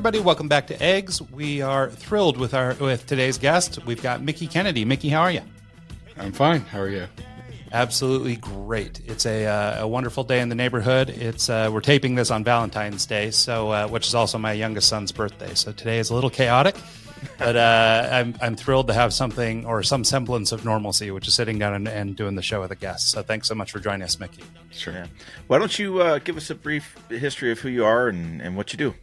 everybody. Welcome back to Eggs. We are thrilled with today's guest. We've got Mickie Kennedy. Mickie, how are you? I'm fine. How are you? Absolutely great. It's a wonderful day in the neighborhood. We're taping this on Valentine's Day, so which is also my youngest son's birthday. So today is a little chaotic, but I'm thrilled to have something or some semblance of normalcy, which is sitting down and doing the show with a guest. So thanks so much for joining us, Mickie. Sure. Yeah. Why don't you give us a brief history of who you are and what you do?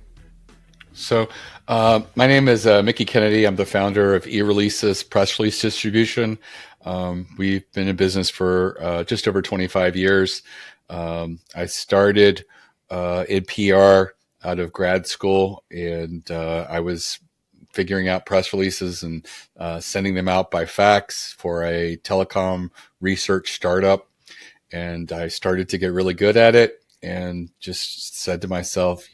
So my name is Mickie Kennedy. I'm the founder of eReleases press release distribution. We've been in business for just over 25 years. I started in PR out of grad school, and I was figuring out press releases and sending them out by fax for a telecom research startup. And I started to get really good at it and just said to myself,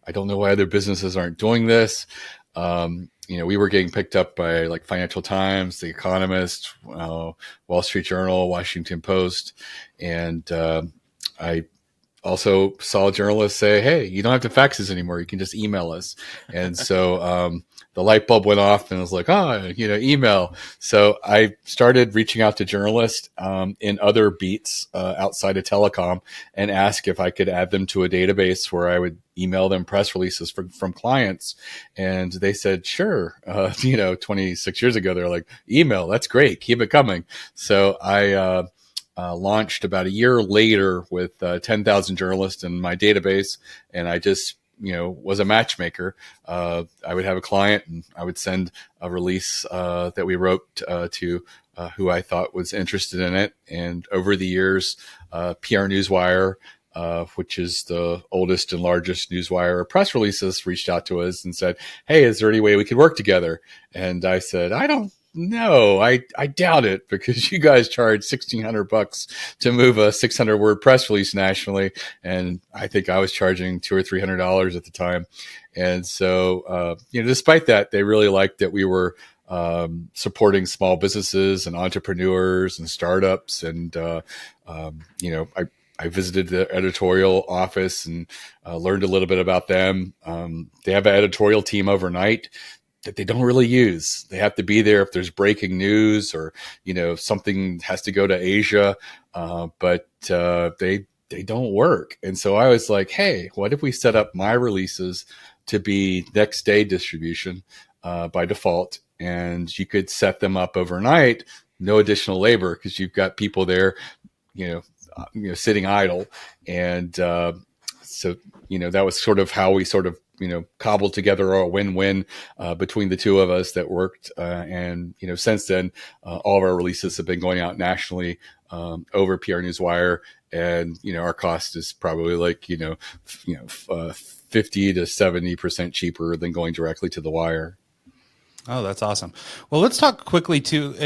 I don't know why other businesses aren't doing this. We were getting picked up by like Financial Times, The Economist, Wall Street Journal, Washington Post. And I also saw journalists say, hey, you don't have to fax us anymore. You can just email us. And so the light bulb went off and I was like, email. So I started reaching out to journalists in other beats outside of telecom and asked if I could add them to a database where I would email them press releases from clients. And they said, sure. 26 years ago, they're like, email, that's great. Keep it coming. So I launched about a year later with 10,000 journalists in my database. And I just, was a matchmaker. I would have a client and I would send a release that we wrote to who I thought was interested in it. And over the years, PR Newswire, which is the oldest and largest newswire of press releases, reached out to us and said, hey, is there any way we could work together? And I said, I don't know. I doubt it, because you guys charge $1,600 to move a 600-word press release nationally. And I think I was charging $200 or $300 at the time. And so, despite that, they really liked that we were supporting small businesses and entrepreneurs and startups. And, I visited the editorial office and learned a little bit about them. They have an editorial team overnight that they don't really use. They have to be there if there's breaking news or, something has to go to Asia, but they don't work. And so I was like, hey, what if we set up my releases to be next day distribution by default? And you could set them up overnight, no additional labor, because you've got people there, sitting idle. And so, that was sort of how we cobbled together a win-win between the two of us that worked. And, since then, all of our releases have been going out nationally over PR Newswire. And, our cost is probably like, 50 to 70% cheaper than going directly to the wire. Oh, that's awesome. Well, let's talk quickly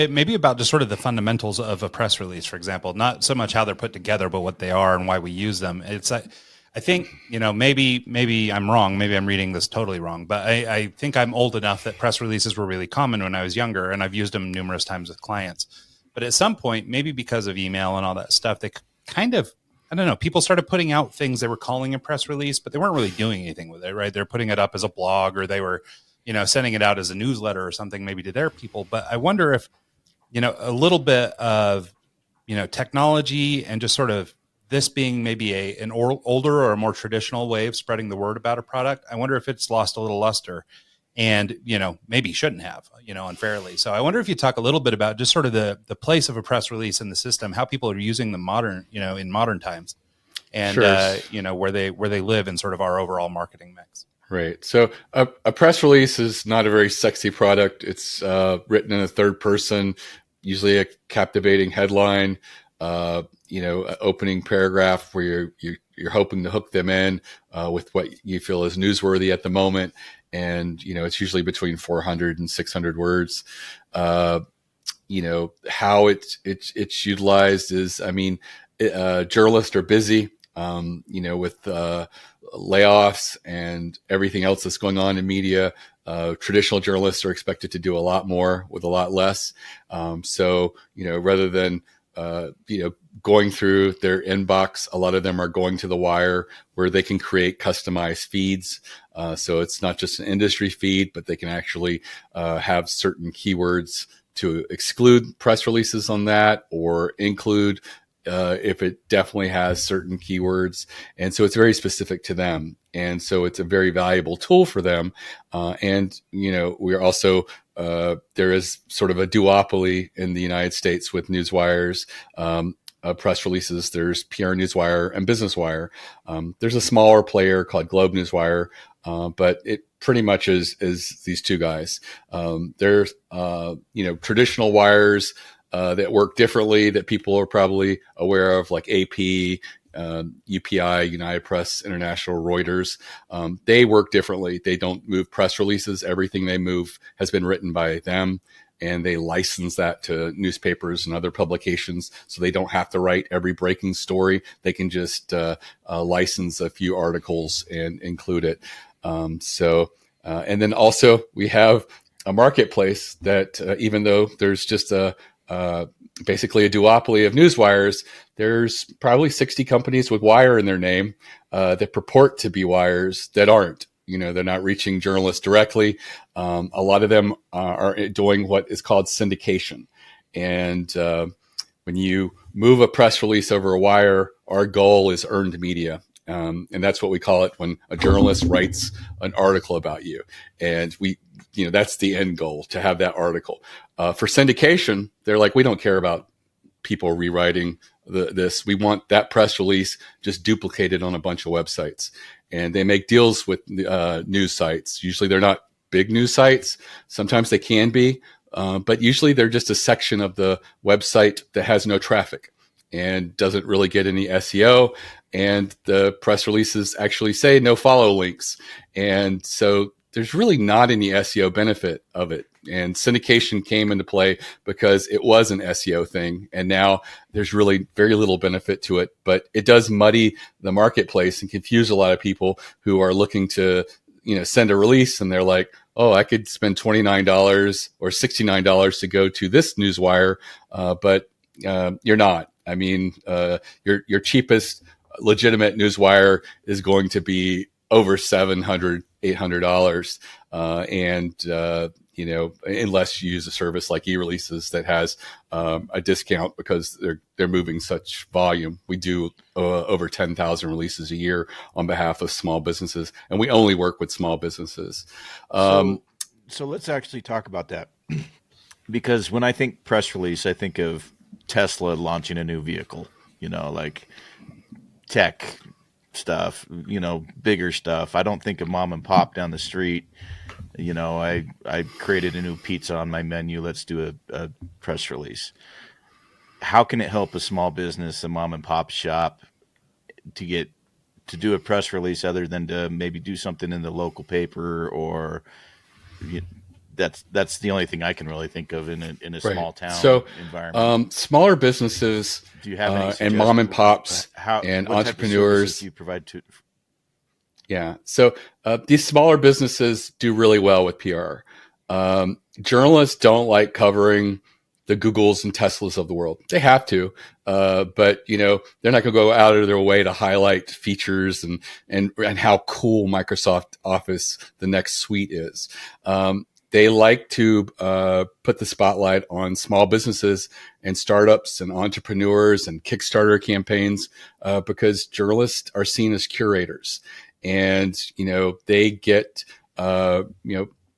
maybe about just sort of the fundamentals of a press release, for example, not so much how they're put together, but what they are and why we use them. I think, maybe I'm wrong. Maybe I'm reading this totally wrong, but I think I'm old enough that press releases were really common when I was younger, and I've used them numerous times with clients. But at some point, maybe because of email and all that stuff, they kind of, I don't know, people started putting out things they were calling a press release, but they weren't really doing anything with it, right? They're putting it up as a blog, or they were, sending it out as a newsletter or something maybe to their people. But I wonder if, a little bit of, technology and just sort of this being maybe an older or a more traditional way of spreading the word about a product, I wonder if it's lost a little luster and, maybe shouldn't have, unfairly. So I wonder if you talk a little bit about just sort of the place of a press release in the system, how people are using them in modern times, and, Sure. Where they live in sort of our overall marketing mix. Right. So a press release is not a very sexy product. It's written in a third person, usually a captivating headline, an opening paragraph where you're hoping to hook them in with what you feel is newsworthy at the moment. And, it's usually between 400 and 600 words. How it's utilized is, journalists are busy, with layoffs and everything else that's going on in media. Traditional journalists are expected to do a lot more with a lot less. So, rather than, going through their inbox. A lot of them are going to the wire where they can create customized feeds. So it's not just an industry feed, but they can actually have certain keywords to exclude press releases on that or include if it definitely has certain keywords. And so it's very specific to them. And so it's a very valuable tool for them. And, we're also, there is sort of a duopoly in the United States with newswires, press releases. There's PR Newswire and Business Wire. There's a smaller player called Globe Newswire, but it pretty much is these two guys. There's, traditional wires that work differently that people are probably aware of, like AP, UPI, United Press International, Reuters. They work differently. They don't move press releases. Everything they move has been written by them, and they license that to newspapers and other publications, so they don't have to write every breaking story. They can just license a few articles and include it. And then also we have a marketplace that even though there's just basically a duopoly of newswires, there's probably 60 companies with wire in their name that purport to be wires that aren't. They're not reaching journalists directly. A lot of them are doing what is called syndication. And when you move a press release over a wire, our goal is earned media. And that's what we call it when a journalist writes an article about you. And that's the end goal, to have that article. For syndication, they're like, we don't care about people rewriting this. We want that press release just duplicated on a bunch of websites. And they make deals with news sites. Usually they're not big news sites. Sometimes they can be, but usually they're just a section of the website that has no traffic and doesn't really get any SEO. And the press releases actually say no follow links. And so there's really not any SEO benefit of it. And syndication came into play because it was an SEO thing. And now there's really very little benefit to it, but it does muddy the marketplace and confuse a lot of people who are looking to, send a release, and they're like, oh, I could spend $29 or $69 to go to this newswire. But you're not. I mean, your cheapest legitimate newswire is going to be over $700, $800. Unless you use a service like eReleases that has a discount because they're moving such volume. We do over 10,000 releases a year on behalf of small businesses, and we only work with small businesses. So let's actually talk about that, because when I think press release, I think of Tesla launching a new vehicle, like tech stuff, bigger stuff. I don't think of mom and pop down the street. I created a new pizza on my menu. Let's do a press release. How can it help a small business, a mom and pop shop, to do a press release other than to maybe do something in the local paper? Or that's the only thing I can really think of in a Right. small town environment. Smaller businesses, Do you have any and mom and pops and what type of services entrepreneurs do you provide to? Yeah. So these smaller businesses do really well with PR. Journalists don't like covering the Googles and Teslas of the world. They have to, but they're not going to go out of their way to highlight features and how cool Microsoft Office, the next suite, is. They like to put the spotlight on small businesses and startups and entrepreneurs and Kickstarter campaigns because journalists are seen as curators. And, they get,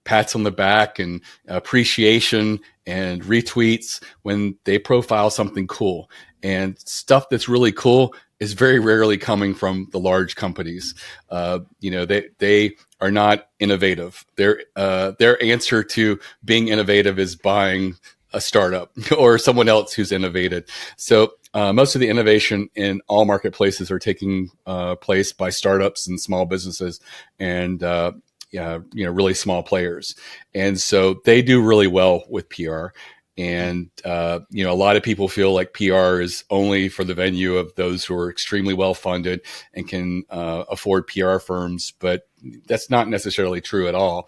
pats on the back and appreciation and retweets when they profile something cool. And stuff that's really cool is very rarely coming from the large companies. They are not innovative. Their answer to being innovative is buying a startup or someone else who's innovated. So most of the innovation in all marketplaces are taking place by startups and small businesses and really small players. And so they do really well with PR. And a lot of people feel like PR is only for the venue of those who are extremely well funded and can afford PR firms, but that's not necessarily true at all.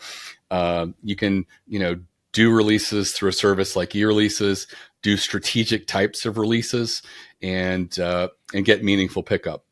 You can do releases through a service like eReleases, do strategic types of releases. and get meaningful pickup.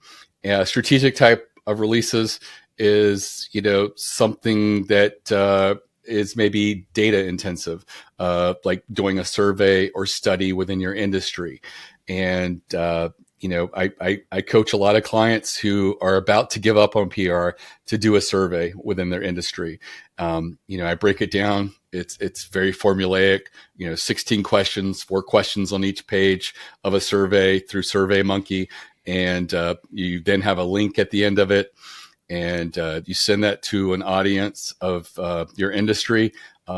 Strategic type of releases is, something that is maybe data intensive, like doing a survey or study within your industry. And, I coach a lot of clients who are about to give up on PR to do a survey within their industry. I break it down. It's very formulaic, 16 questions, 4 questions on each page of a survey through SurveyMonkey. And you then have a link at the end of it. And you send that to an audience of your industry,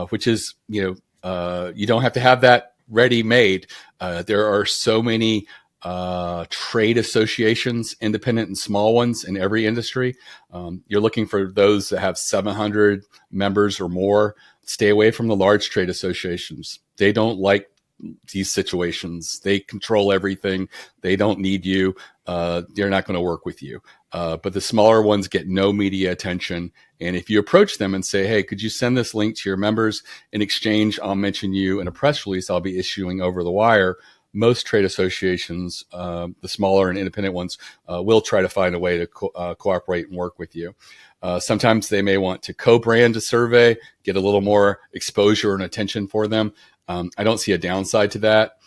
which is, you don't have to have that ready made. There are so many trade associations, independent and small ones in every industry. You're looking for those that have 700 members or more. Stay away from the large trade associations. They don't like these situations. They control everything. They don't need you. They're not going to work with you. But the smaller ones get no media attention. And if you approach them and say, hey, could you send this link to your members? In exchange, I'll mention you in a press release I'll be issuing over the wire. Most trade associations, the smaller and independent ones, will try to find a way to cooperate and work with you. Sometimes they may want to co-brand a survey, get a little more exposure and attention for them. I don't see a downside to that.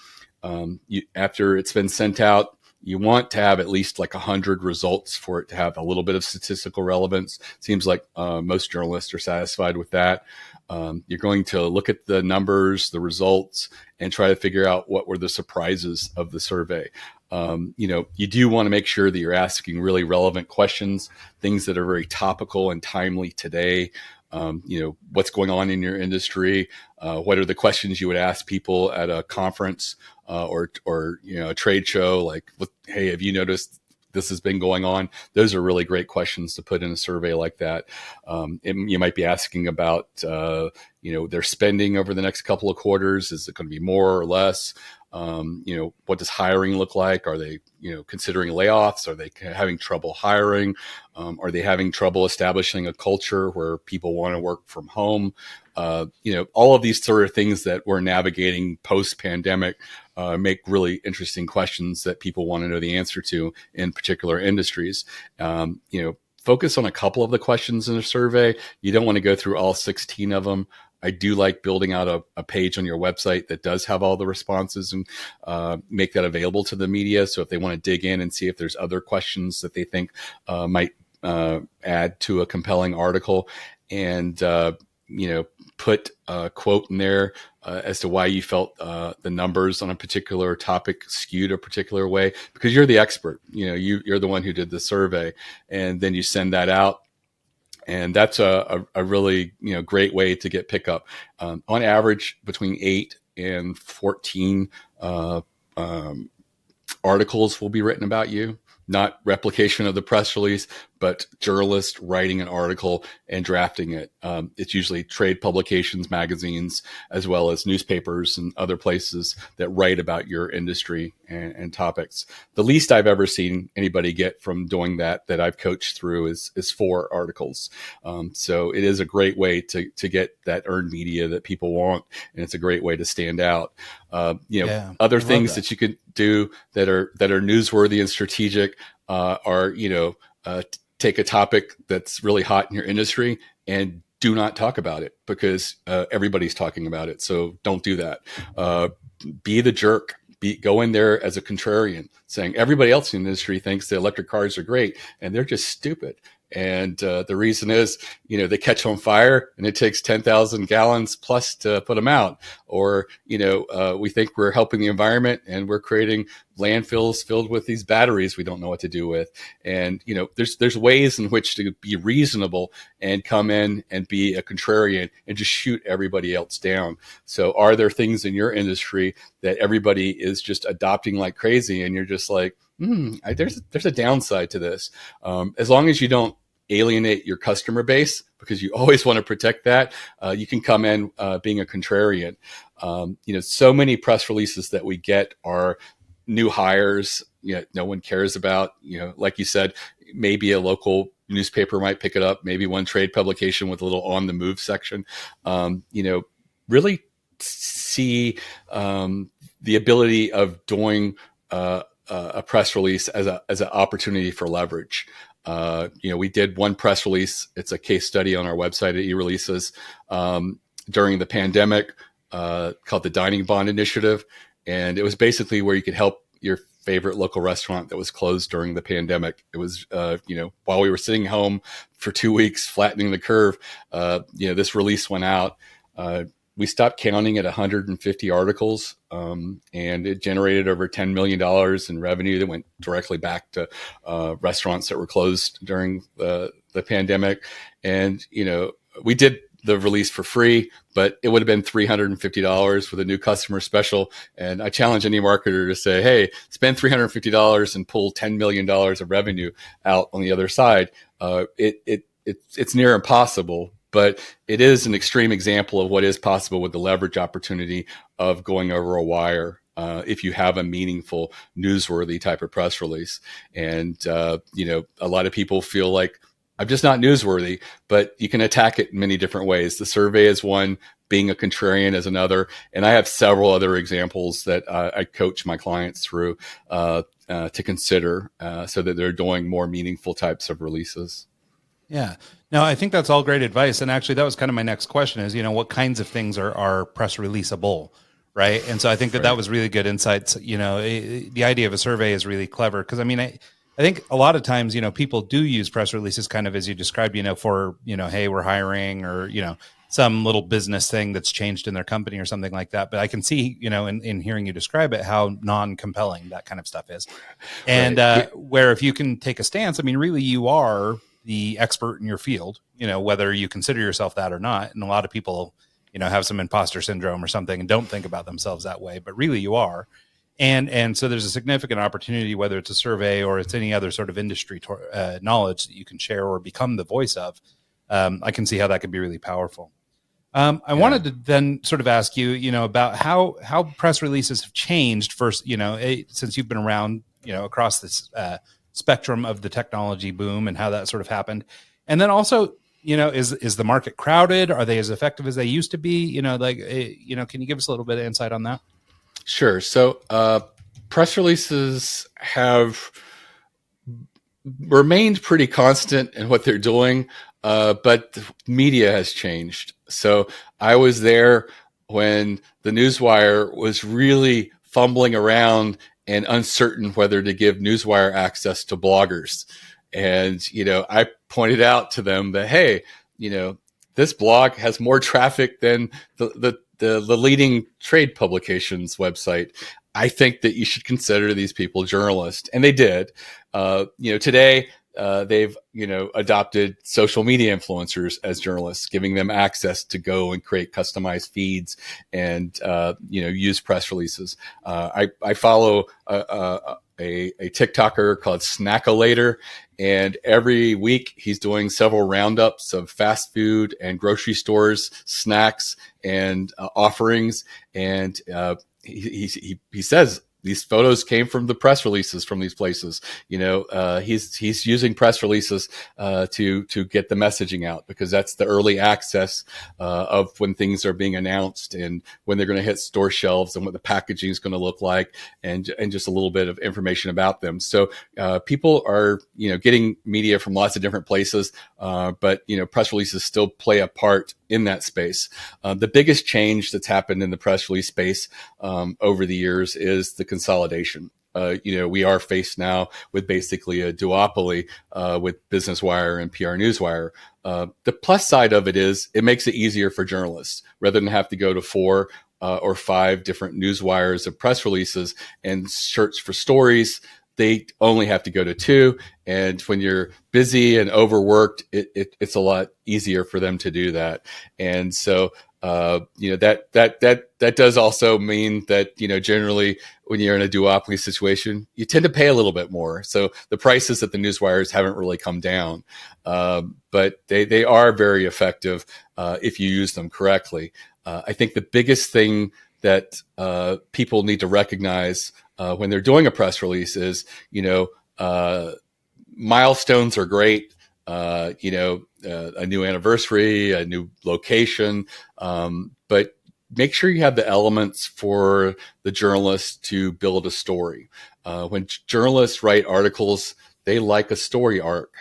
After it's been sent out, you want to have at least like 100 results for it to have a little bit of statistical relevance. Seems like most journalists are satisfied with that. You're going to look at the numbers, the results, and try to figure out what were the surprises of the survey. You do want to make sure that you're asking really relevant questions, things that are very topical and timely today. What's going on in your industry? What are the questions you would ask people at a conference or a trade show? Like, hey, have you noticed this has been going on? Those are really great questions to put in a survey like that. You might be asking about, their spending over the next couple of quarters. Is it going to be more or less? What does hiring look like? Are they, considering layoffs? Are they having trouble hiring? Are they having trouble establishing a culture where people want to work from home? All of these sort of things that we're navigating post-pandemic make really interesting questions that people want to know the answer to in particular industries. Focus on a couple of the questions in a survey. You don't want to go through all 16 of them. I do like building out a page on your website that does have all the responses and make that available to the media. So if they want to dig in and see if there's other questions that they think might add to a compelling article, and put a quote in there as to why you felt the numbers on a particular topic skewed a particular way, because you're the expert. You're the one who did the survey, and then you send that out. And that's a really great way to get pickup. On average, between 8 and 14 articles will be written about you. Not replication of the press release, but journalists writing an article and drafting it. It's usually trade publications, magazines, as well as newspapers and other places that write about your industry and topics. The least I've ever seen anybody get from doing that I've coached through is 4 articles. So it is a great way to get that earned media that people want, and it's a great way to stand out. Other things that you could do that are newsworthy and strategic are take a topic that's really hot in your industry and do not talk about it, because everybody's talking about it. So don't do that. Be the jerk. Go in there as a contrarian, saying everybody else in the industry thinks the electric cars are great and they're just stupid. And the reason is, they catch on fire and it takes 10,000 gallons plus to put them out. Or, we think we're helping the environment and we're creating landfills filled with these batteries we don't know what to do with. And, there's ways in which to be reasonable and come in and be a contrarian and just shoot everybody else down. So are there things in your industry that everybody is just adopting like crazy and you're just like, there's a downside to this. As long as you don't alienate your customer base, because you always want to protect that, you can come in being a contrarian. So many press releases that we get are new hires, no one cares about. Like you said, maybe a local newspaper might pick it up, maybe one trade publication with a little on the move section. Really see the ability of doing a press release as an opportunity for leverage. We did one press release. It's a case study on our website at eReleases during the pandemic called the Dining Bond Initiative. And it was basically where you could help your favorite local restaurant that was closed during the pandemic. It was, while we were sitting home for 2 weeks, flattening the curve, this release went out. We stopped counting at 150 articles, and it generated over $10 million in revenue that went directly back to restaurants that were closed during the pandemic. And, we did the release for free, but it would have been $350 with a new customer special. And I challenge any marketer to say, hey, spend $350 and pull $10 million of revenue out on the other side. It's near impossible. But it is an extreme example of what is possible with the leverage opportunity of going over a wire if you have a meaningful, newsworthy type of press release. And, a lot of people feel like, I'm just not newsworthy, but you can attack it in many different ways. The survey is one, being a contrarian is another. And I have several other examples that I coach my clients through to consider so that they're doing more meaningful types of releases. Yeah. No, I think that's all great advice. And actually, that was kind of my next question is, what kinds of things are press releaseable, right? And so I think that was really good insights. The idea of a survey is really clever because, I think a lot of times, people do use press releases kind of as you described, for, hey, we're hiring or, some little business thing that's changed in their company or something like that. But I can see, in hearing you describe it, how non-compelling that kind of stuff is. And where if you can take a stance, really you are the expert in your field, whether you consider yourself that or not. And a lot of people, have some imposter syndrome or something and don't think about themselves that way, but really you are. And so there's a significant opportunity, whether it's a survey or it's any other sort of industry knowledge that you can share or become the voice of. I can see how that could be really powerful. I wanted to then sort of ask you, about how press releases have changed first, since you've been around, across this spectrum of the technology boom and how that sort of happened. And then also, is the market crowded? Are they as effective as they used to be? Can you give us a little bit of insight on that? Sure. So press releases have remained pretty constant in what they're doing, but the media has changed. So I was there when the newswire was really fumbling around and uncertain whether to give newswire access to bloggers. And, I pointed out to them that, hey, this blog has more traffic than the leading trade publications website. I think that you should consider these people journalists. And they did. Today, they've, adopted social media influencers as journalists, giving them access to go and create customized feeds and, use press releases. I follow a TikToker called Snackolator, and every week he's doing several roundups of fast food and grocery stores, snacks and offerings. And he says these photos came from the press releases from these places. He's using press releases to get the messaging out, because that's the early access of when things are being announced and when they're going to hit store shelves and what the packaging is going to look like, and just a little bit of information about them. So people are getting media from lots of different places, but press releases still play a part in that space. The biggest change that's happened in the press release space over the years is the consolidation. We are faced now with basically a duopoly with Business Wire and PR Newswire. The plus side of it is it makes it easier for journalists, rather than have to go to 4 or 5 different newswires of press releases and search for stories. They only have to go to 2. And when you're busy and overworked, it's a lot easier for them to do that. And so, that does also mean that, generally when you're in a duopoly situation, you tend to pay a little bit more. So the prices at the newswires haven't really come down. But they are very effective, if you use them correctly. I think the biggest thing that, people need to recognize, when they're doing a press release is, milestones are great. A new anniversary, a new location. But make sure you have the elements for the journalist to build a story. When journalists write articles, they like a story arc.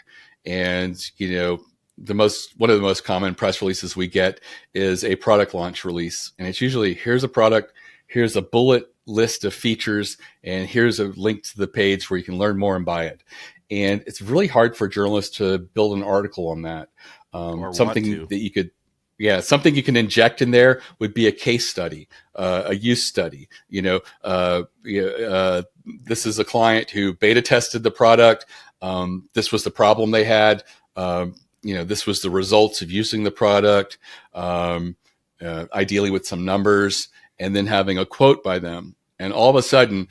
And, one of the most common press releases we get is a product launch release. And it's usually, here's a product, here's a bullet list of features, and here's a link to the page where you can learn more and buy it. And it's really hard for journalists to build an article on that. Something you can inject in there would be a case study, a use study. This is a client who beta tested the product. This was the problem they had. This was the results of using the product, ideally with some numbers, and then having a quote by them. And all of a sudden,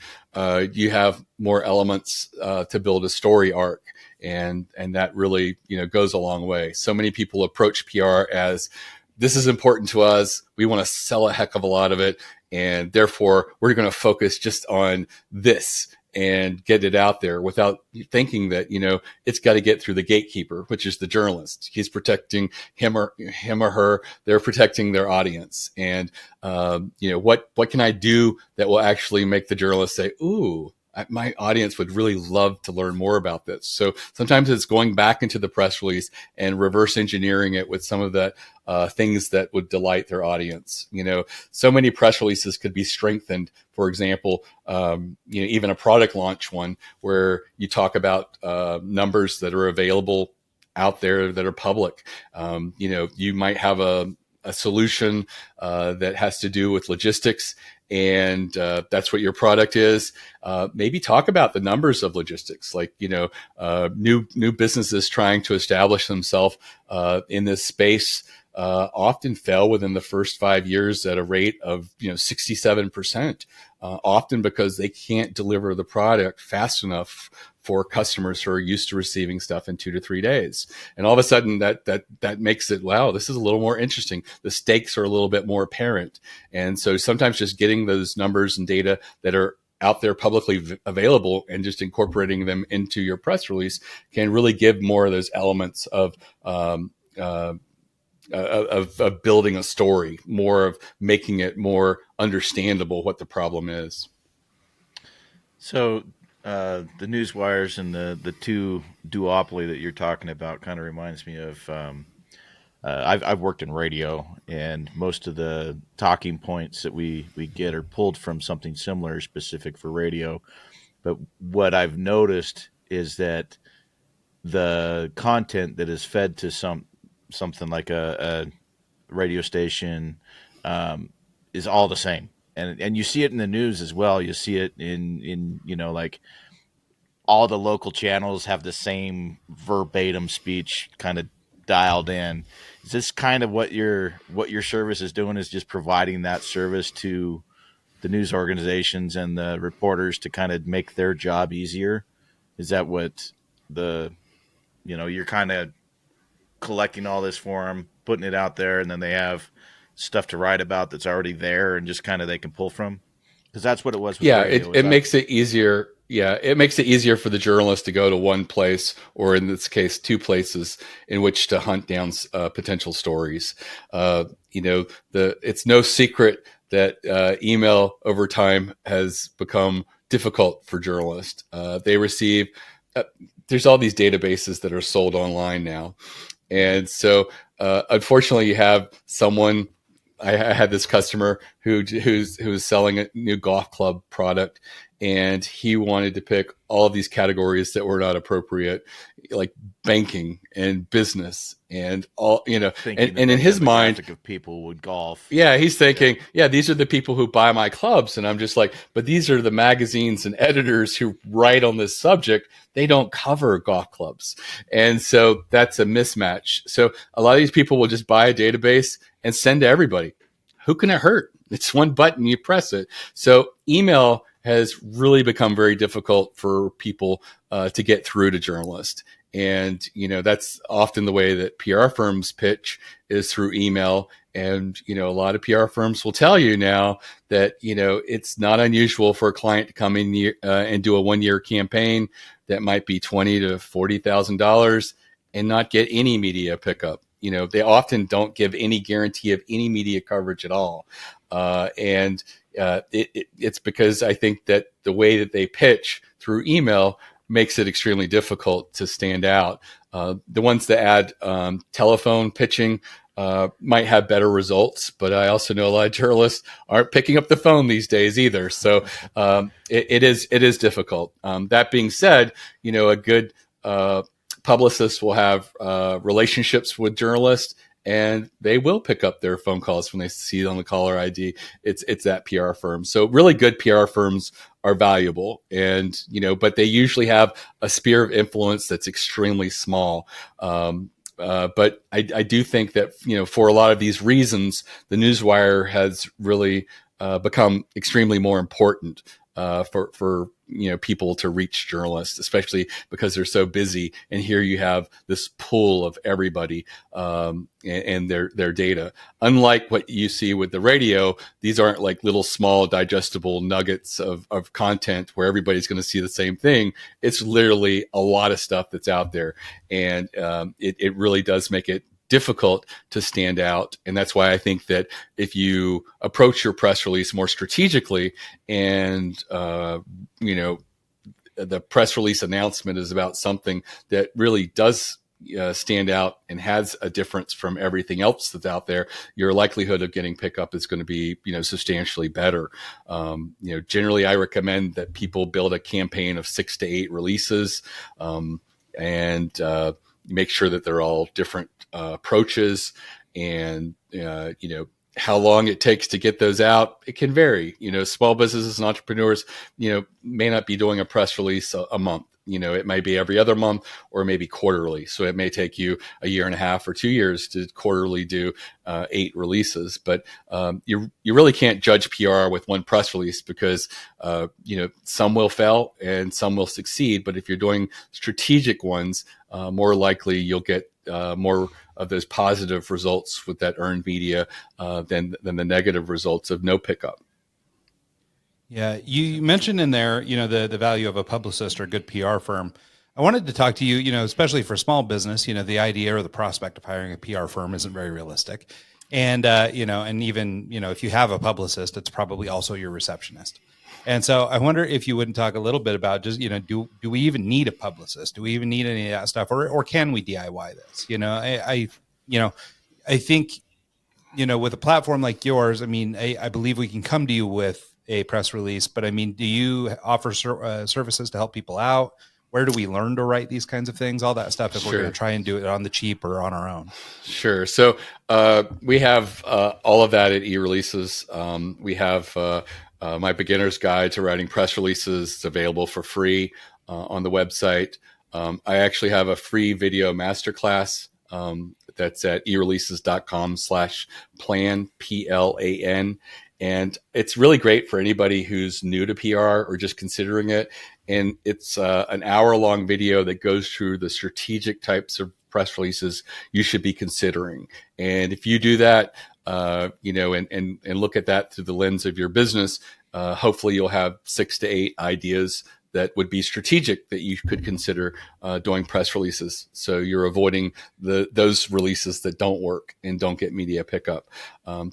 you have more elements to build a story arc. And that really, goes a long way. So many people approach PR as, this is important to us. We want to sell a heck of a lot of it. And therefore, we're going to focus just on this and get it out there without thinking that, it's got to get through the gatekeeper, which is the journalist. He's protecting him or her. They're protecting their audience. And, what can I do that will actually make the journalist say, ooh, my audience would really love to learn more about this. So sometimes it's going back into the press release and reverse engineering it with some of the things that would delight their audience. So many press releases could be strengthened. For example, even a product launch one where you talk about numbers that are available out there that are public. You might have a solution that has to do with logistics, and that's what your product is. Maybe talk about the numbers of logistics, like new businesses trying to establish themselves in this space often fail within the first 5 years at a rate of 67%, often because they can't deliver the product fast enough for customers who are used to receiving stuff in 2 to 3 days. And all of a sudden that makes it, wow, this is a little more interesting. The stakes are a little bit more apparent. And so sometimes just getting those numbers and data that are out there publicly available and just incorporating them into your press release can really give more of those elements of building a story, more of making it more understandable what the problem is. So the news wires and the two duopoly that you're talking about kind of reminds me of I've worked in radio, and most of the talking points that we get are pulled from something similar, specific for radio. But what I've noticed is that the content that is fed to something like a radio station is all the same. And you see it in the news as well. You see it in like all the local channels have the same verbatim speech kind of dialed in. Is this kind of what your service is doing, is just providing that service to the news organizations and the reporters to kind of make their job easier? Is that what you're kind of collecting all this for them, putting it out there, and then they have stuff to write about that's already there and just kind of they can pull from? Because that's what it was with radio. It makes it easier. Yeah, it makes it easier for the journalist to go to one place, or in this case, two places in which to hunt down potential stories. It's no secret that email over time has become difficult for journalists. They receive there's all these databases that are sold online now, and so unfortunately, you have someone. I had this customer who was selling a new golf club product, and he wanted to pick all of these categories that were not appropriate, like banking and business and all, and in his mind, of people would golf. Yeah, he's thinking, these are the people who buy my clubs. And I'm just like, but these are the magazines and editors who write on this subject. They don't cover golf clubs. And so that's a mismatch. So a lot of these people will just buy a database and send to everybody. Who can it hurt? It's one button, you press it. So email has really become very difficult for people to get through to journalists. And, that's often the way that PR firms pitch, is through email. And, a lot of PR firms will tell you now that, it's not unusual for a client to come in and do a 1-year campaign that might be $20,000 to $40,000 and not get any media pickup. they often don't give any guarantee of any media coverage at all. It's because I think that the way that they pitch through email makes it extremely difficult to stand out. The ones that add telephone pitching might have better results, but I also know a lot of journalists aren't picking up the phone these days either. So it is difficult. That being said, a good publicist will have relationships with journalists, and they will pick up their phone calls when they see it on the caller ID. It's that PR firm. So really good PR firms are valuable, and but they usually have a sphere of influence that's extremely small. But I do think that for a lot of these reasons, the newswire has really become extremely more important for people to reach journalists, especially because they're so busy. And here you have this pool of everybody and their data. Unlike what you see with the radio, these aren't like little small digestible nuggets of content where everybody's going to see the same thing. It's literally a lot of stuff that's out there, and it really does make it difficult to stand out. And that's why I think that if you approach your press release more strategically, and the press release announcement is about something that really does stand out and has a difference from everything else that's out there, your likelihood of getting pickup is going to be substantially better. Generally I recommend that people build a campaign of 6 to 8 releases, and make sure that they're all different approaches, and how long it takes to get those out, it can vary. Small businesses and entrepreneurs may not be doing a press release a month. It might be every other month, or maybe quarterly. So it may take you a year and a half or 2 years to quarterly do 8 releases. But you really can't judge PR with one press release, because some will fail and some will succeed. But if you're doing strategic ones, more likely you'll get more of those positive results with that earned media than the negative results of no pickup. Yeah, you mentioned in there, the value of a publicist or a good PR firm. I wanted to talk to you, especially for small business, the idea or the prospect of hiring a PR firm isn't very realistic. And, and even, if you have a publicist, it's probably also your receptionist. And so I wonder if you wouldn't talk a little bit about just, do we even need a publicist? Do we even need any of that stuff? Or can we DIY this? I think, with a platform like yours, I believe we can come to you with a press release, but do you offer services to help people out? Where do we learn to write these kinds of things? All that stuff, if we're going to try and do it on the cheap or on our own. Sure. So we have all of that at eReleases. We have my beginner's guide to writing press releases. It's available for free on the website. I actually have a free video masterclass that's at eReleases.com/plan, PLAN. And it's really great for anybody who's new to PR or just considering it. And it's an hour-long video that goes through the strategic types of press releases you should be considering. And if you do that, and look at that through the lens of your business, hopefully you'll have 6 to 8 ideas that would be strategic that you could consider doing press releases. So you're avoiding those releases that don't work and don't get media pickup.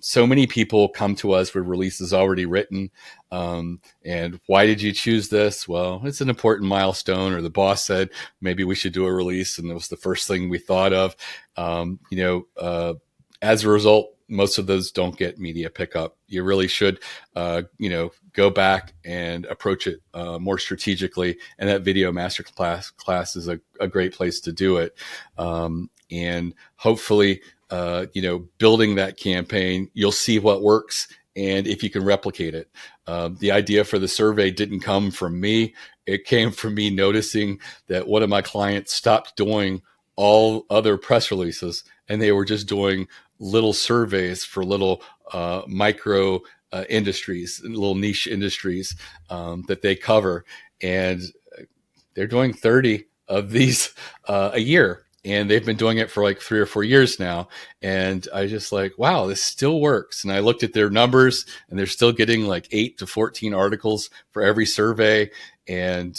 So many people come to us with releases already written. And why did you choose this? Well, it's an important milestone, or the boss said, maybe we should do a release. And it was the first thing we thought of. As a result, most of those don't get media pickup. You really should, go back and approach it more strategically. And that video masterclass is a great place to do it. And hopefully, building that campaign, you'll see what works and if you can replicate it. The idea for the survey didn't come from me. It came from me noticing that one of my clients stopped doing all other press releases, and they were just doing little surveys for little micro industries, little niche industries that they cover. And they're doing 30 of these a year. And they've been doing it for like 3 or 4 years now. And I just like, wow, this still works. And I looked at their numbers, and they're still getting like 8 to 14 articles for every survey. And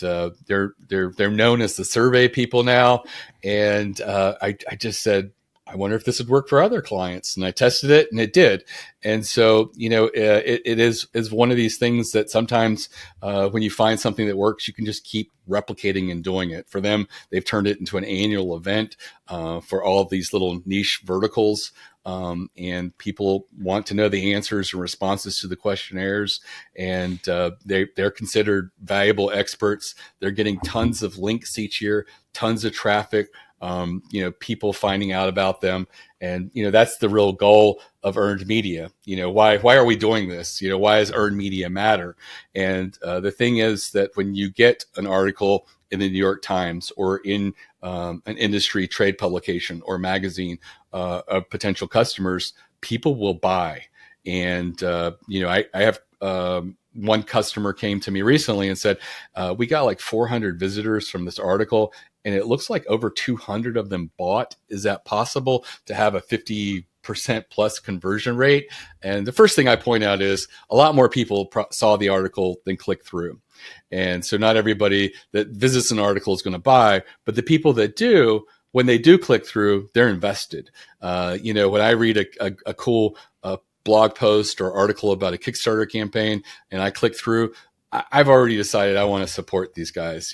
they're known as the survey people now. And I just said, I wonder if this would work for other clients. And I tested it and it did. And so, it is one of these things that sometimes when you find something that works, you can just keep replicating and doing it. For them, they've turned it into an annual event for all of these little niche verticals. And people want to know the answers and responses to the questionnaires, and they're considered valuable experts. They're getting tons of links each year, tons of traffic, people finding out about them. And, that's the real goal of earned media. Why are we doing this? Why does earned media matter? And the thing is that when you get an article in the New York Times or in an industry trade publication or magazine of potential customers, people will buy. And, I have one customer came to me recently and said, we got like 400 visitors from this article, and it looks like over 200 of them bought. Is that possible to have a 50% plus conversion rate? And the first thing I point out is a lot more people saw the article than clicked through. And so not everybody that visits an article is going to buy, but the people that do, when they do click through, they're invested. When I read a cool blog post or article about a Kickstarter campaign and I click through, I've already decided I want to support these guys.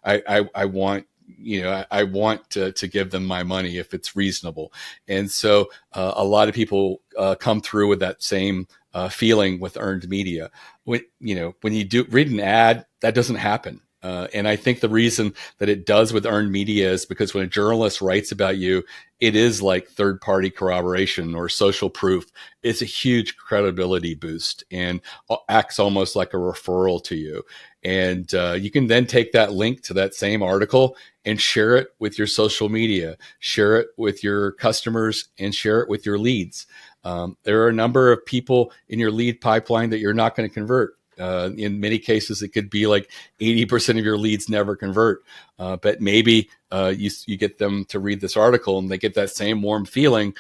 I want to give them my money if it's reasonable. And so a lot of people come through with that same feeling with earned media. When you do read an ad, that doesn't happen. And I think the reason that it does with earned media is because when a journalist writes about you, it is like third-party corroboration or social proof. It's a huge credibility boost and acts almost like a referral to you. And you can then take that link to that same article and share it with your social media, share it with your customers, and share it with your leads. There are a number of people in your lead pipeline that you're not going to convert. In many cases, it could be like 80% of your leads never convert. But maybe you get them to read this article and they get that same warm feeling.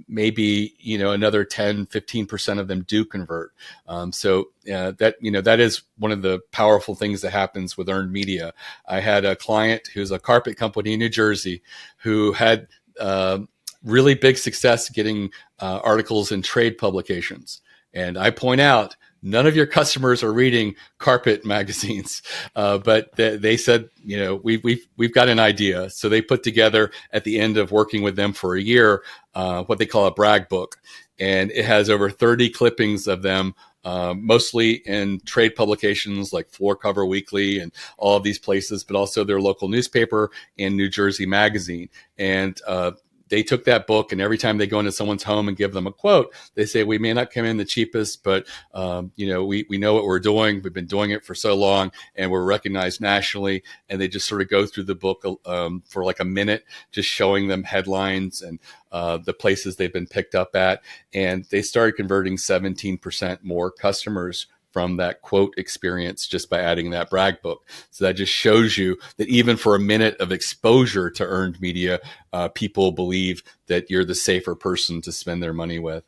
Maybe, another 10, 15% of them do convert. That is one of the powerful things that happens with earned media. I had a client who's a carpet company in New Jersey who had really big success getting articles in trade publications. And I point out, none of your customers are reading carpet magazines, but they said, we've got an idea. So they put together at the end of working with them for a year, what they call a brag book. And it has over 30 clippings of them, mostly in trade publications like Floor Cover Weekly and all of these places, but also their local newspaper and New Jersey Magazine. And they took that book, and every time they go into someone's home and give them a quote, they say, we may not come in the cheapest, but we know what we're doing. We've been doing it for so long, and we're recognized nationally. And they just sort of go through the book for like a minute, just showing them headlines and the places they've been picked up at. And they started converting 17% more customers from that quote experience just by adding that brag book. So that just shows you that even for a minute of exposure to earned media, people believe that you're the safer person to spend their money with.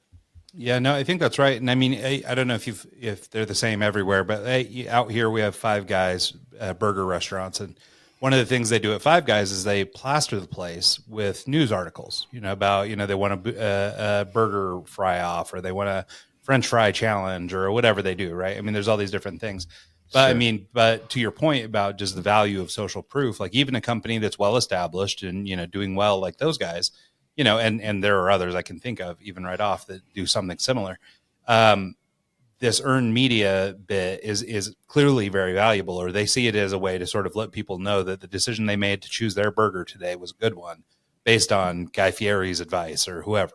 Yeah, no, I think that's right. And I mean, I don't know if they're the same everywhere, but out here we have Five Guys burger restaurants. And one of the things they do at Five Guys is they plaster the place with news articles, about, they want a burger fry off, or they want a French fry challenge, or whatever they do, right? I mean, there's all these different things. But sure. But to your point about just the value of social proof, like even a company that's well established and, doing well like those guys, and there are others I can think of even right off that do something similar. This earned media bit is clearly very valuable, or they see it as a way to sort of let people know that the decision they made to choose their burger today was a good one based on Guy Fieri's advice or whoever.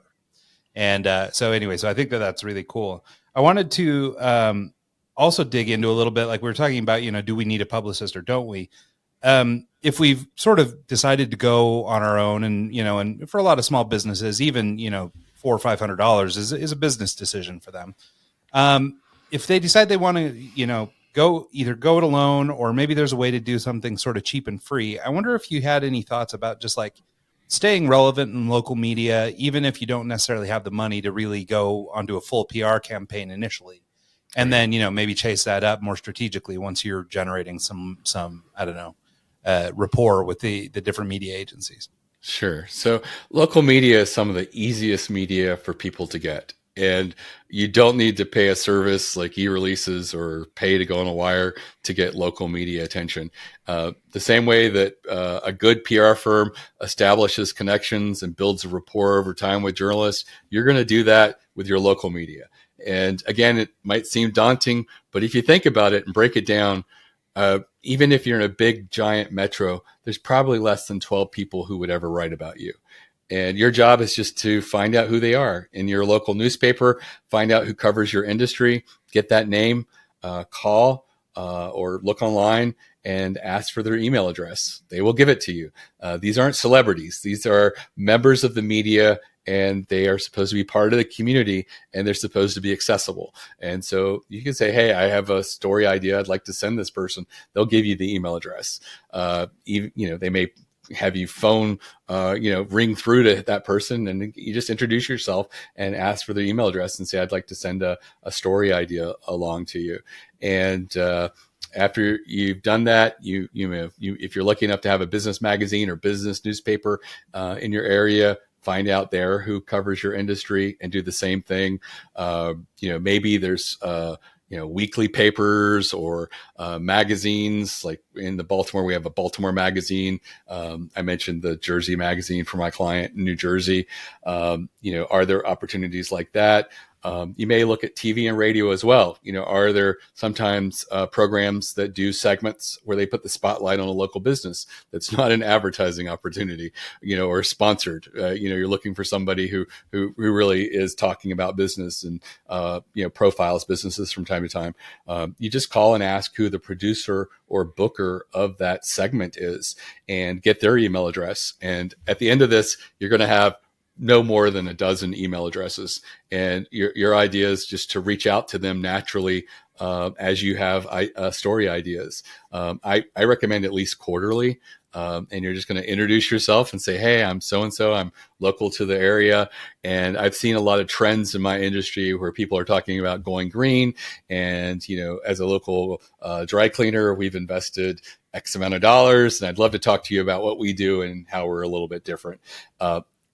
And so I think that's really cool. I wanted to also dig into a little bit, like we were talking about, do we need a publicist or don't we? If we've sort of decided to go on our own and, and for a lot of small businesses, even, $400 or $500 is a business decision for them. If they decide they want to, go it alone, or maybe there's a way to do something sort of cheap and free. I wonder if you had any thoughts about just like staying relevant in local media, even if you don't necessarily have the money to really go onto a full PR campaign initially. And then, maybe chase that up more strategically once you're generating some, I don't know, rapport with the different media agencies. Sure. So local media is some of the easiest media for people to get. And you don't need to pay a service like eReleases or pay to go on a wire to get local media attention. The same way that a good PR firm establishes connections and builds a rapport over time with journalists, you're going to do that with your local media. And again, it might seem daunting, but if you think about it and break it down, even if you're in a big giant metro, there's probably less than 12 people who would ever write about you. And your job is just to find out who they are in your local newspaper, find out who covers your industry, get that name, call or look online and ask for their email address. They will give it to you. These aren't celebrities. These are members of the media, and they are supposed to be part of the community, and they're supposed to be accessible. And so you can say, hey, I have a story idea. I'd like to send this person. They'll give you the email address. They may have you phone, ring through to that person, and you just introduce yourself and ask for their email address and say, I'd like to send a story idea along to you. And after you've done that, if you're lucky enough to have a business magazine or business newspaper in your area, find out there who covers your industry and do the same thing. Maybe there's weekly papers or magazines. Like in the Baltimore, we have a Baltimore magazine. I mentioned the Jersey magazine for my client in New Jersey. Are there opportunities like that? You may look at TV and radio as well. Are there sometimes programs that do segments where they put the spotlight on a local business that's not an advertising opportunity, or sponsored? You're looking for somebody who really is talking about business and profiles businesses from time to time. You just call and ask who the producer or booker of that segment is and get their email address. And at the end of this, you're going to have no more than a dozen email addresses. And your idea is just to reach out to them naturally as you have story ideas. I recommend at least quarterly. And you're just going to introduce yourself and say, hey, I'm so-and-so, I'm local to the area. And I've seen a lot of trends in my industry where people are talking about going green. And, as a local dry cleaner, we've invested X amount of dollars. And I'd love to talk to you about what we do and how we're a little bit different.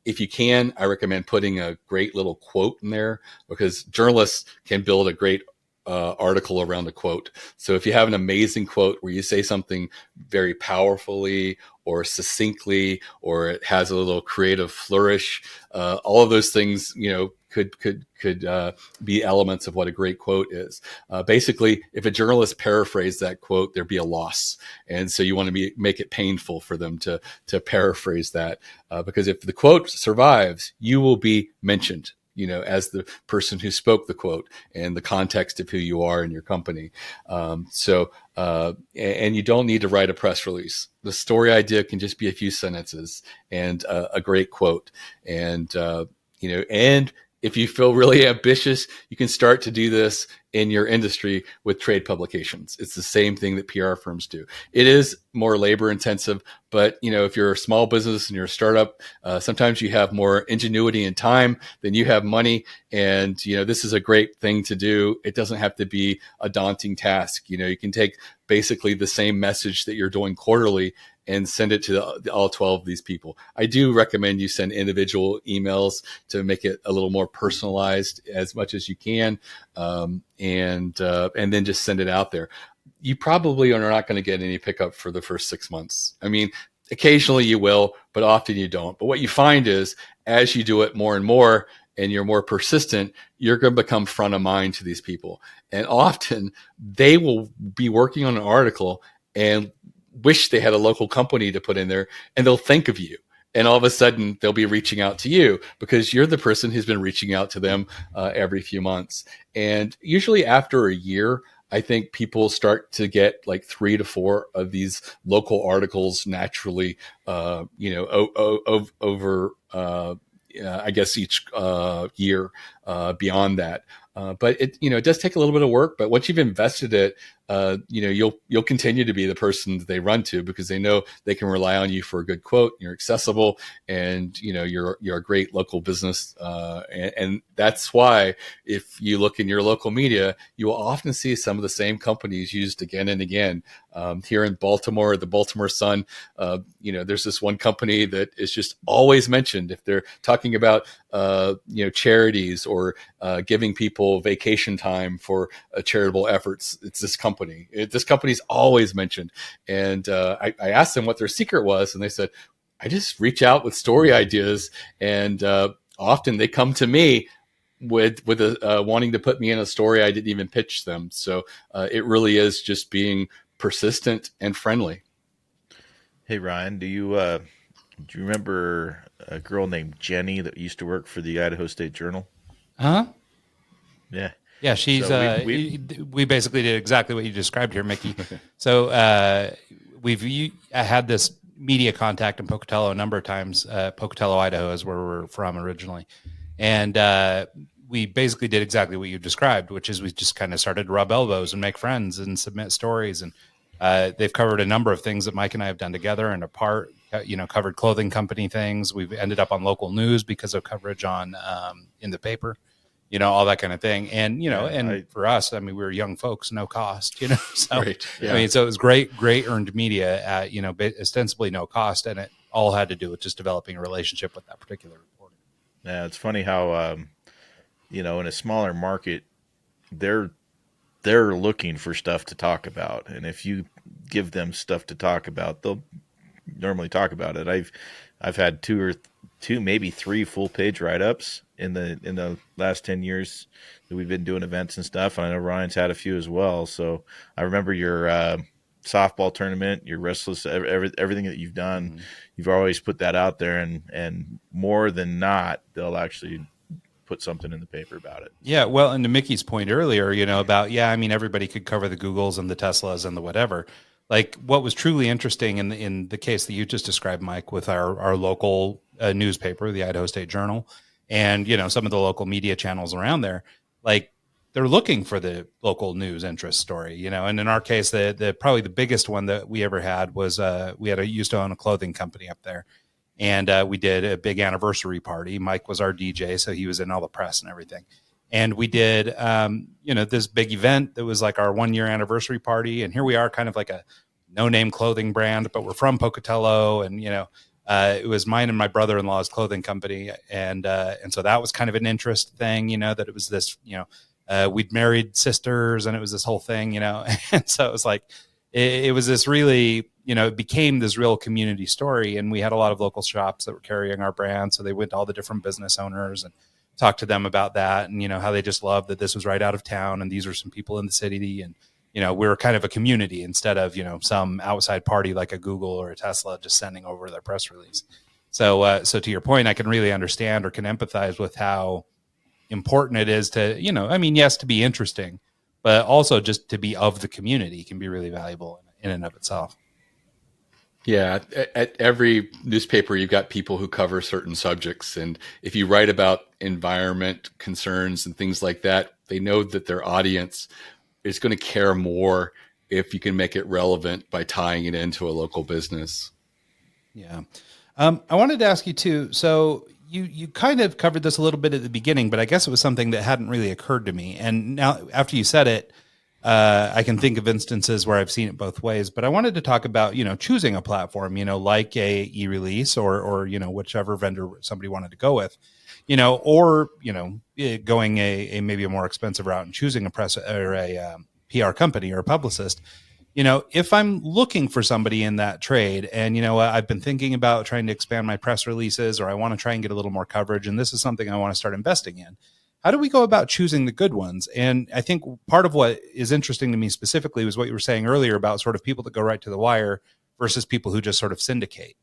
If you can, I recommend putting a great little quote in there, because journalists can build a great article around a quote. So if you have an amazing quote where you say something very powerfully or succinctly, or it has a little creative flourish, all of those things, could be elements of what a great quote is. Basically, if a journalist paraphrased that quote, there'd be a loss. And so you want to make it painful for them to paraphrase that, because if the quote survives, you will be mentioned, as the person who spoke the quote and the context of who you are in your company. And you don't need to write a press release. The story idea can just be a few sentences and a great quote. And if you feel really ambitious, you can start to do this in your industry with trade publications. It's the same thing that PR firms do. It is more labor intensive, but if you're a small business and you're a startup, sometimes you have more ingenuity and time than you have money. And, this is a great thing to do. It doesn't have to be a daunting task. You can take basically the same message that you're doing quarterly and send it to all 12 of these people. I do recommend you send individual emails to make it a little more personalized as much as you can, and then just send it out there. You probably are not going to get any pickup for the first 6 months. I mean, occasionally you will, but often you don't. But what you find is as you do it more and more, and you're more persistent, you're going to become front of mind to these people. And often they will be working on an article and wish they had a local company to put in there, and they'll think of you. And all of a sudden they'll be reaching out to you because you're the person who's been reaching out to them every few months. And usually after a year, I think people start to get like 3 to 4 of these local articles naturally, over I guess each year beyond that. But it does take a little bit of work. But once you've invested it, you'll continue to be the person they run to because they know they can rely on you for a good quote. You're accessible, and you're a great local business, and that's why if you look in your local media, you will often see some of the same companies used again and again. Here in Baltimore, the Baltimore Sun, there's this one company that is just always mentioned if they're talking about charities or giving people vacation time for charitable efforts. It's this company. This company's always mentioned, and I asked them what their secret was, and they said, "I just reach out with story ideas, and often they come to me with wanting to put me in a story I didn't even pitch them." So it really is just being persistent and friendly. Hey Ryan, do you remember a girl named Jenny that used to work for the Idaho State Journal? Huh? Yeah. Yeah, she's. So we basically did exactly what you described here, Mickie. So I had this media contact in Pocatello a number of times. Pocatello, Idaho, is where we're from originally, and we basically did exactly what you described, which is we just kind of started to rub elbows and make friends and submit stories. And they've covered a number of things that Mike and I have done together and apart. Covered clothing company things. We've ended up on local news because of coverage on in the paper. All that kind of thing. And, for us, I mean, we were young folks, no cost, so, Right. Yeah. I mean, so it was great earned media at, ostensibly no cost. And it all had to do with just developing a relationship with that particular reporter. Yeah. It's funny how, in a smaller market, they're looking for stuff to talk about. And if you give them stuff to talk about, they'll normally talk about it. I've had two, maybe three full page write-ups in the last 10 years that we've been doing events and stuff. And I know Ryan's had a few as well. So I remember your softball tournament, your restless, everything that you've done. Mm-hmm. You've always put that out there, and more than not, they'll actually put something in the paper about it. Yeah. Well, and to Mickey's point earlier, about, I mean, everybody could cover the Googles and the Teslas and the whatever. Like, what was truly interesting in the case that you just described, Mike, with our local newspaper, the Idaho State Journal, and some of the local media channels around there, like, they're looking for the local news interest story, and in our case, the probably the biggest one that we ever had was we used to own a clothing company up there, and we did a big anniversary party. Mike was our DJ, so he was in all the press and everything. And we did, this big event that was like our 1-year anniversary party. And here we are, kind of like a no-name clothing brand, but we're from Pocatello. And, it was mine and my brother-in-law's clothing company. And so that was kind of an interest thing, that it was this, we'd married sisters and it was this whole thing, And so it was like, it was this really, it became this real community story. And we had a lot of local shops that were carrying our brand. So they went to all the different business owners and talked to them about that, and how they just loved that this was right out of town and these were some people in the city, and we were kind of a community instead of some outside party like a Google or a Tesla just sending over their press release. So to your point, I can really understand or can empathize with how important it is to yes, to be interesting, but also just to be of the community can be really valuable in and of itself. Yeah, at every newspaper, you've got people who cover certain subjects. And if you write about environment concerns and things like that, they know that their audience is going to care more if you can make it relevant by tying it into a local business. Yeah. I wanted to ask you too. So you kind of covered this a little bit at the beginning, but I guess it was something that hadn't really occurred to me. And now after you said it, I can think of instances where I've seen it both ways, but I wanted to talk about, choosing a platform, like a eRelease or whichever vendor somebody wanted to go with, or, going a maybe a more expensive route and choosing a press or a PR company or a publicist. If I'm looking for somebody in that trade and, I've been thinking about trying to expand my press releases, or I want to try and get a little more coverage, and this is something I want to start investing in. How do we go about choosing the good ones? And I think part of what is interesting to me specifically was what you were saying earlier about sort of people that go right to the wire versus people who just sort of syndicate.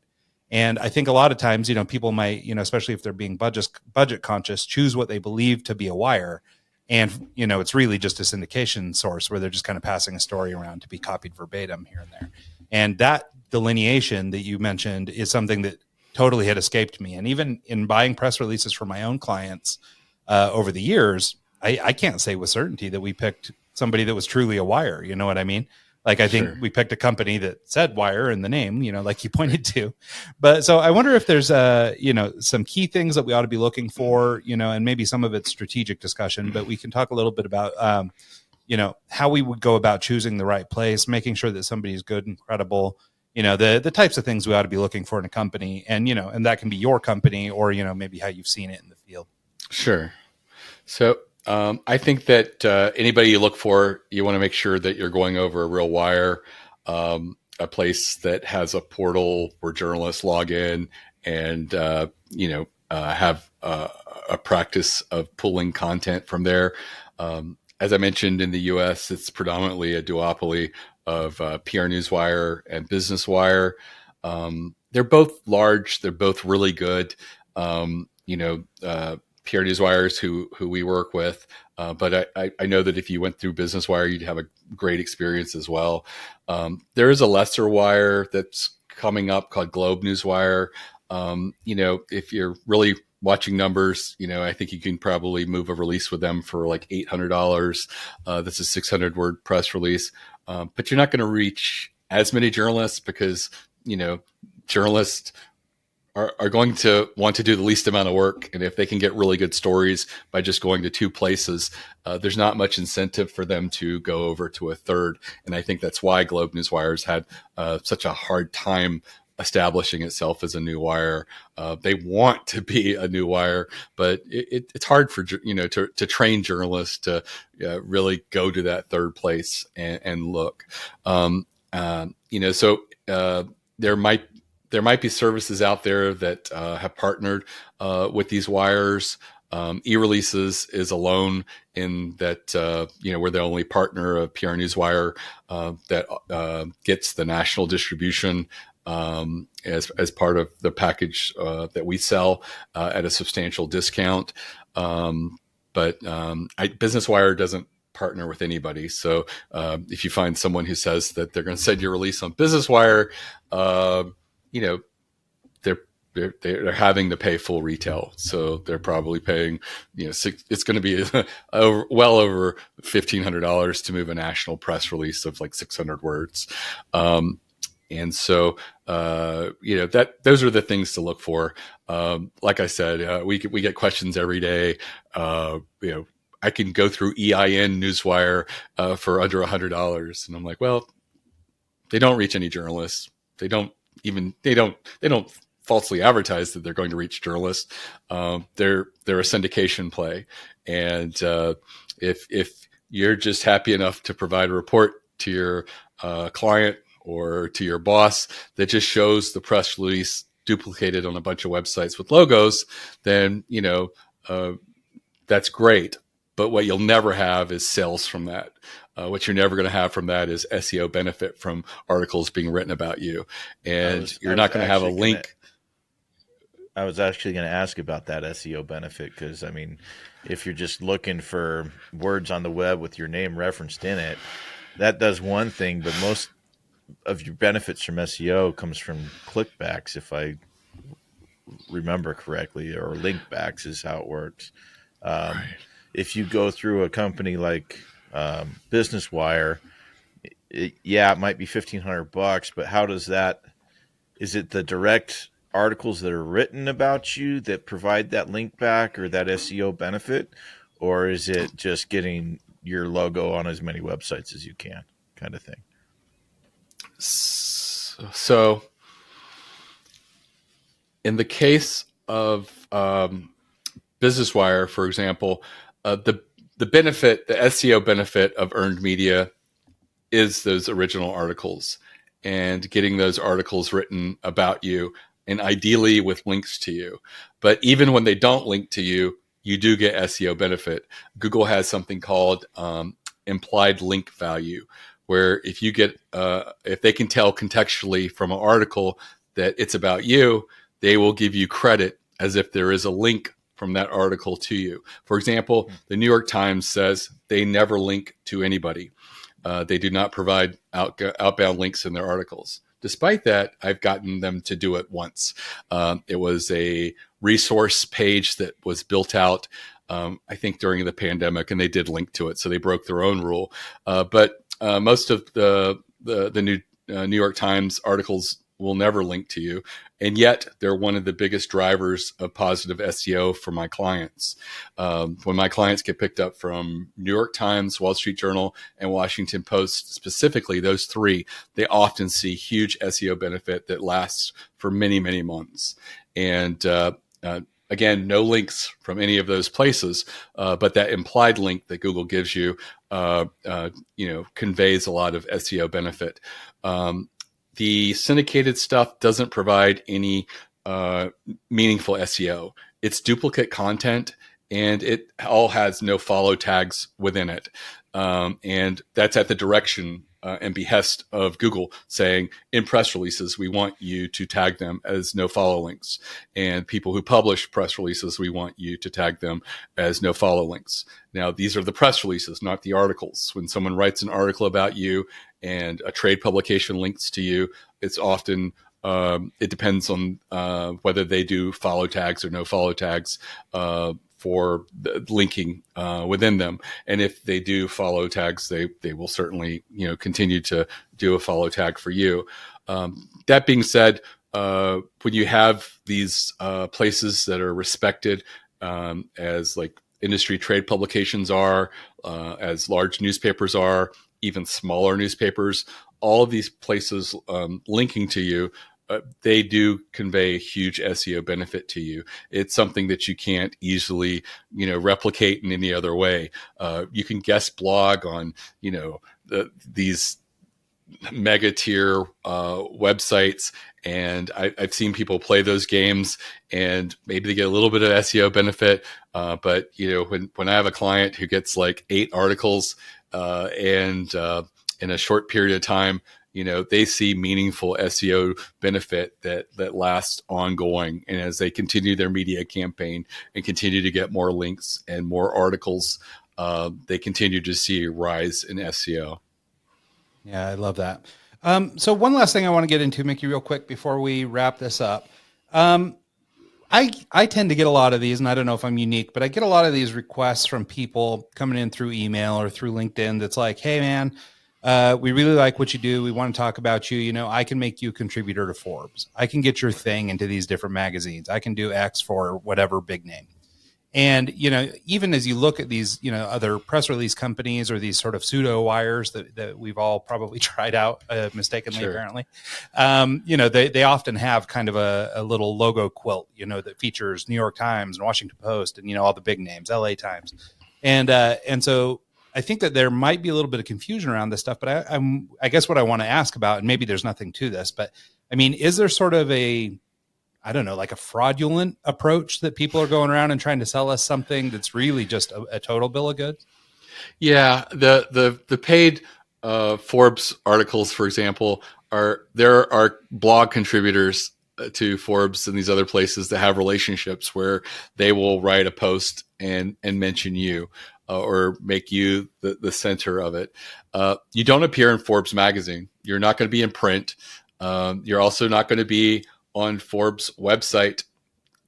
And I think a lot of times, people might, especially if they're being budget conscious, choose what they believe to be a wire. And, it's really just a syndication source where they're just kind of passing a story around to be copied verbatim here and there. And that delineation that you mentioned is something that totally had escaped me. And even in buying press releases for my own clients, over the years, I can't say with certainty that we picked somebody that was truly a wire. You know what I mean? Like, I think we picked a company that said wire in the name, like you pointed to. But so I wonder if there's some key things that we ought to be looking for, and maybe some of it's strategic discussion, but we can talk a little bit about, how we would go about choosing the right place, making sure that somebody's good and credible, the types of things we ought to be looking for in a company, and, and that can be your company or, maybe how you've seen it in the field. Sure. So I think that anybody you look for, you want to make sure that you're going over a real wire, a place that has a portal where journalists log in and, have a practice of pulling content from there. As I mentioned, in the U.S., it's predominantly a duopoly of PR Newswire and Business Wire. They're both large. They're both really good. PR Newswires who we work with. But I know that if you went through Business Wire, you'd have a great experience as well. There is a lesser wire that's coming up called Globe Newswire. If you're really watching numbers, I think you can probably move a release with them for like $800. That's a 600-word press release. But you're not going to reach as many journalists because, journalists are going to want to do the least amount of work. And if they can get really good stories by just going to two places, there's not much incentive for them to go over to a third. And I think that's why Globe Newswire's had such a hard time establishing itself as a new wire. They want to be a new wire, but it's hard for, to train journalists to really go to that third place and look. There might be services out there that have partnered with these wires. eReleases is alone in that, we're the only partner of PR Newswire that gets the national distribution as part of the package that we sell at a substantial discount. But Business Wire doesn't partner with anybody. So if you find someone who says that they're going to send your release on Business Wire, they're having to pay full retail, so they're probably paying, it's going to be well over $1,500 to move a national press release of like 600 words, and so those are the things to look for. Like I said, we get questions every day. I can go through EIN Newswire for under $100, and I'm like, well, they don't reach any journalists. They don't falsely advertise that they're going to reach journalists. They're a syndication play. And if you're just happy enough to provide a report to your client or to your boss that just shows the press release duplicated on a bunch of websites with logos, then, that's great. But what you'll never have is sales from that. What you're never going to have from that is SEO benefit from articles being written about you. And you're not going to have a link. I was actually going to ask about that SEO benefit because, if you're just looking for words on the web with your name referenced in it, that does one thing, but most of your benefits from SEO comes from clickbacks, if I remember correctly, or linkbacks is how it works. Right. If you go through a company like Business Wire, it might be $1,500, but how does that? Is it the direct articles that are written about you that provide that link back or that SEO benefit, or is it just getting your logo on as many websites as you can, kind of thing? So, in the case of Business Wire, for example, the benefit, the SEO benefit of earned media is those original articles and getting those articles written about you and ideally with links to you. But even when they don't link to you, you do get SEO benefit. Google has something called implied link value, where if you get, if they can tell contextually from an article that it's about you, they will give you credit as if there is a link from that article to you. For example, the New York Times says they never link to anybody. They do not provide outbound links in their articles. Despite that, I've gotten them to do it once. It was a resource page that was built out I think during the pandemic, and they did link to it, so they broke their own rule. But most of the New York Times articles will never link to you. And yet they're one of the biggest drivers of positive SEO for my clients. When my clients get picked up from New York Times, Wall Street Journal, and Washington Post, specifically those three, they often see huge SEO benefit that lasts for many, many months. And again, no links from any of those places, but that implied link that Google gives you, conveys a lot of SEO benefit. The syndicated stuff doesn't provide any meaningful SEO. It's duplicate content, and it all has no follow tags within it. And that's at the direction and behest of Google, saying in press releases, we want you to tag them as no follow links. And people who publish press releases, we want you to tag them as no follow links. Now, these are the press releases, not the articles. When someone writes an article about you and a trade publication links to you, it's often it depends on whether they do follow tags or no follow tags for the linking within them. And if they do follow tags, they will certainly continue to do a follow tag for you. That being said, when you have these places that are respected as like industry trade publications are, as large newspapers are, even smaller newspapers, all of these places linking to you, they do convey a huge SEO benefit to you. It's something that you can't easily, replicate in any other way. You can guest blog on, these mega tier websites, and I've seen people play those games, and maybe they get a little bit of SEO benefit. But when I have a client who gets like 8 articles and in a short period of time, they see meaningful SEO benefit that lasts ongoing. And as they continue their media campaign and continue to get more links and more articles, they continue to see a rise in SEO. Yeah, I love that. So one last thing I want to get into, Mickie, real quick before we wrap this up. I tend to get a lot of these, and I don't know if I'm unique, but I get a lot of these requests from people coming in through email or through LinkedIn that's like, hey, man, we really like what you do. We want to talk about you. I can make you a contributor to Forbes. I can get your thing into these different magazines. I can do X for whatever big name. And, even as you look at these, other press release companies or these sort of pseudo wires that we've all probably tried out mistakenly, Sure. apparently, they often have kind of a little logo quilt, that features New York Times and Washington Post and, all the big names, LA Times. And so I think that there might be a little bit of confusion around this stuff, but I guess what I want to ask about, and maybe there's nothing to this, but I mean, is there sort of like a fraudulent approach that people are going around and trying to sell us something that's really just a total bill of goods? Yeah, the paid Forbes articles, for example, there are blog contributors to Forbes and these other places that have relationships where they will write a post and mention you or make you the center of it. You don't appear in Forbes magazine. You're not going to be in print. You're also not going to be on Forbes website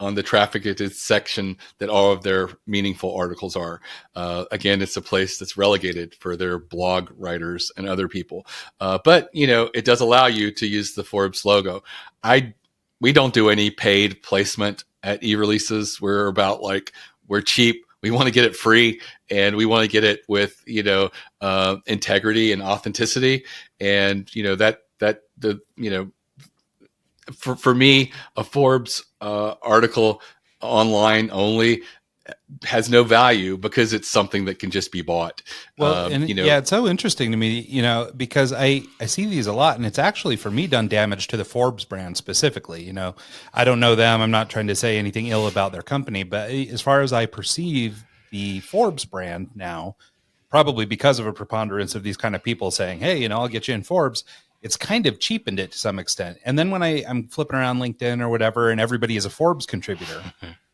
on the trafficked section that all of their meaningful articles are. Again, it's a place that's relegated for their blog writers and other people. But it does allow you to use the Forbes logo. We don't do any paid placement at eReleases. We're cheap. We want to get it free, and we want to get it with integrity and authenticity. And for me, a Forbes article online only has no value because it's something that can just be bought. Well, it's so interesting to me, because I see these a lot, and it's actually for me done damage to the Forbes brand specifically. I don't know them. I'm not trying to say anything ill about their company, but as far as I perceive the Forbes brand now, probably because of a preponderance of these kind of people saying, hey, I'll get you in Forbes, it's kind of cheapened it to some extent. And then when I'm flipping around LinkedIn or whatever, and everybody is a Forbes contributor,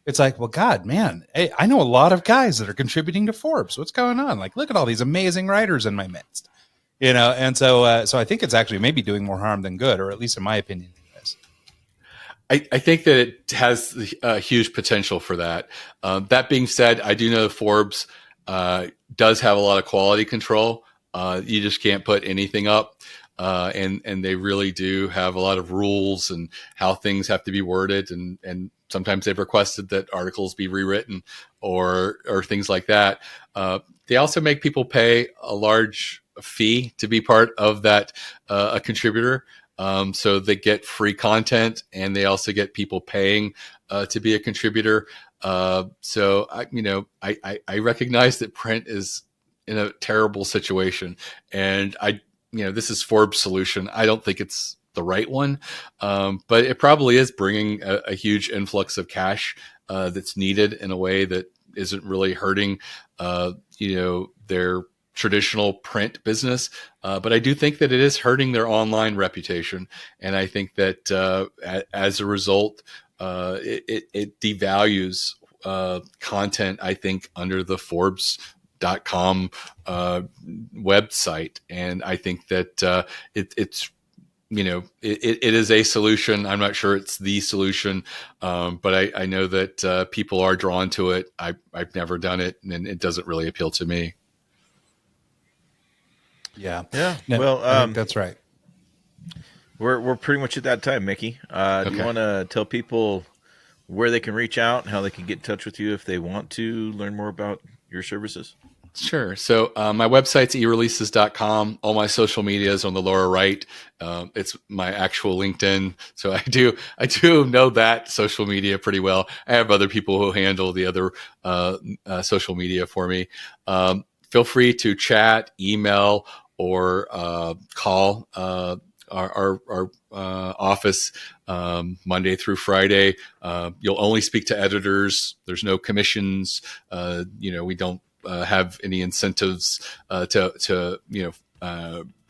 it's like, well, God, man, hey, I know a lot of guys that are contributing to Forbes. What's going on? Like, look at all these amazing writers in my midst, And so I think it's actually maybe doing more harm than good, or at least in my opinion, it is. I think that it has huge potential for that. That being said, I do know Forbes does have a lot of quality control. You just can't put anything up. And they really do have a lot of rules and how things have to be worded. And sometimes they've requested that articles be rewritten or things like that. They also make people pay a large fee to be part of that, a contributor. So they get free content, and they also get people paying to be a contributor. So I recognize that print is in a terrible situation, and this is Forbes' solution. I don't think it's the right one, but it probably is bringing a huge influx of cash that's needed in a way that isn't really hurting, their traditional print business. But I do think that it is hurting their online reputation. And I think that as a result, it devalues content, I think, under the Forbes.com website. And I think that it is a solution. I'm not sure it's the solution, but I know that people are drawn to it. I've never done it, and it doesn't really appeal to me. Yeah. No, well, I think that's right. We're pretty much at that time, Mickie. Do you want to tell people where they can reach out, how they can get in touch with you if they want to learn more about your services? Sure. So my website's eReleases.com. All my social media is on the lower right. It's my actual LinkedIn. So I do know that social media pretty well. I have other people who handle the other social media for me. Feel free to chat, email, or call our office Monday through Friday. You'll only speak to editors. There's no commissions. We don't have any incentives to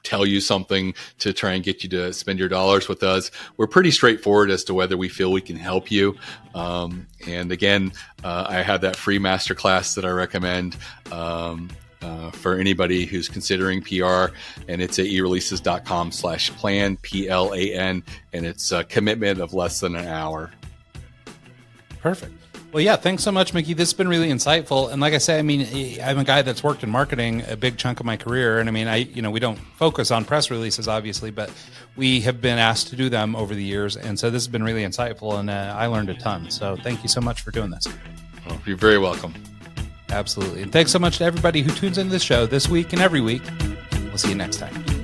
tell you something to try and get you to spend your dollars with us. We're pretty straightforward as to whether we feel we can help you. And again, I have that free masterclass that I recommend for anybody who's considering PR, and it's at eReleases.com/plan, PLAN, and it's a commitment of less than an hour. Perfect. Well, yeah, thanks so much, Mickie. This has been really insightful. And like I say, I'm a guy that's worked in marketing a big chunk of my career. And we don't focus on press releases, obviously, but we have been asked to do them over the years. And so this has been really insightful, and I learned a ton. So thank you so much for doing this. Well, you're very welcome. Absolutely. And thanks so much to everybody who tunes into the show this week and every week. We'll see you next time.